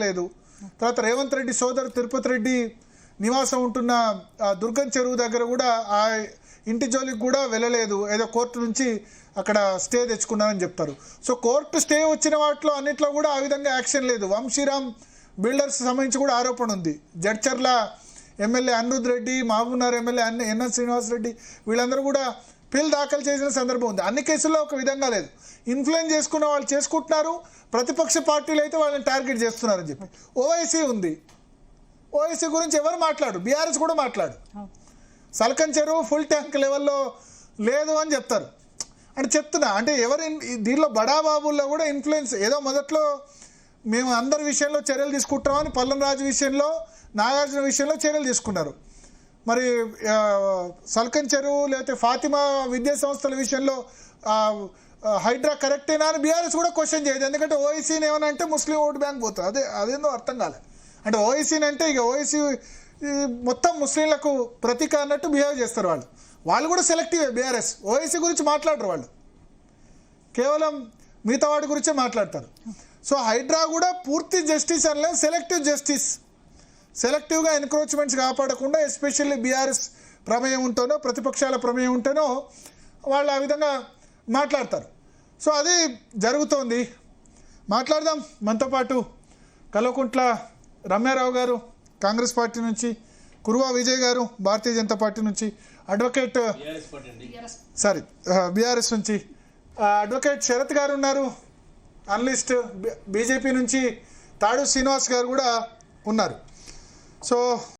లేదు. తర్వాత రేవంత్ రెడ్డి సోదరు తిరుపతి రెడ్డి నివాసం ఉంటున్న దుర్గం చెరువు దగ్గర కూడా ఆ ఇంటి జోలికి కూడా వెళ్ళలేదు. ఏదో కోర్టు నుంచి అక్కడ స్టే తెచ్చుకున్నారని చెప్తారు. సో కోర్టు స్టే వచ్చిన వాటిలో అన్నిట్లో కూడా ఆ విధంగా యాక్షన్ లేదు. వంశీరామ్ బిల్డర్స్ సంబంధించి కూడా ఆరోపణ ఉంది. Jadcherla MLA Anirudh Reddy, Mahabubnagar MLA N శ్రీనివాసరెడ్డి వీళ్ళందరూ కూడా పిల్ దాఖలు చేసిన సందర్భం ఉంది. అన్ని కేసుల్లో ఒక విధంగా లేదు. ఇన్ఫ్లుయెన్స్ చేసుకున్న వాళ్ళు చేసుకుంటున్నారు, ప్రతిపక్ష పార్టీలు అయితే వాళ్ళని టార్గెట్ చేస్తున్నారని చెప్పి. ఓవైసీ ఉంది, ఓవైసీ గురించి ఎవరు మాట్లాడు, బీఆర్ఎస్ కూడా మాట్లాడు. సల్కన్ చెరువు ఫుల్ ట్యాంక్ లెవెల్లో లేదు అని చెప్తారు. అంటే చెప్తున్నా, అంటే ఎవరు దీనిలో బడాబాబుల్లో కూడా ఇన్ఫ్లుయెన్స్. ఏదో మొదట్లో మేము అందరి విషయంలో చర్యలు తీసుకుంటామని పల్లం రాజు విషయంలో, నాగార్జున విషయంలో చర్యలు తీసుకున్నారు. మరి సల్కన్ చెరువు లేకపోతే ఫాతిమా విద్యా సంస్థల విషయంలో హైడ్రా కరెక్టేనా అని బీఆర్ఎస్ కూడా క్వశ్చన్ చేయదు. ఎందుకంటే ఓఐసీని ఏమన్నా అంటే ముస్లిం ఓటు బ్యాంక్ పోతుంది. అదేందో అర్థం కాలేదు. అంటే ఓఐసీని అంటే ఇక ఓఐసీ మొత్తం ముస్లింలకు ప్రతీక అన్నట్టు బిహేవ్ చేస్తారు వాళ్ళు కూడా సెలెక్టివ్. బీఆర్ఎస్ ఓఐసీ గురించి మాట్లాడరు, వాళ్ళు కేవలం మిగతా వాటి గురించే మాట్లాడతారు. సో హైడ్రా కూడా పూర్తి జస్టిస్ అనలేదు, సెలెక్టివ్ జస్టిస్. సెలెక్టివ్గా ఎన్క్రోచ్మెంట్స్ కాపాడకుండా, ఎస్పెషల్లీ బీఆర్ఎస్ ప్రమేయం ఉంటేనో ప్రతిపక్షాల ప్రమేయం ఉంటేనో వాళ్ళు ఆ విధంగా మాట్లాడతారు. సో అది జరుగుతోంది. మాట్లాడదాం. మనతో పాటు కల్వకుంట్ల రమ్యారావు గారు కాంగ్రెస్ పార్టీ నుంచి, కురువా విజయ్ గారు భారతీయ జనతా పార్టీ నుంచి, అడ్వకేట్ బీఆర్ఎస్ నుంచి అడ్వకేట్ శరత్ గారు ఉన్నారు, అనలిస్ట్ బీజేపీ నుంచి తాడు శ్రీనివాస్ గారు కూడా ఉన్నారు. సో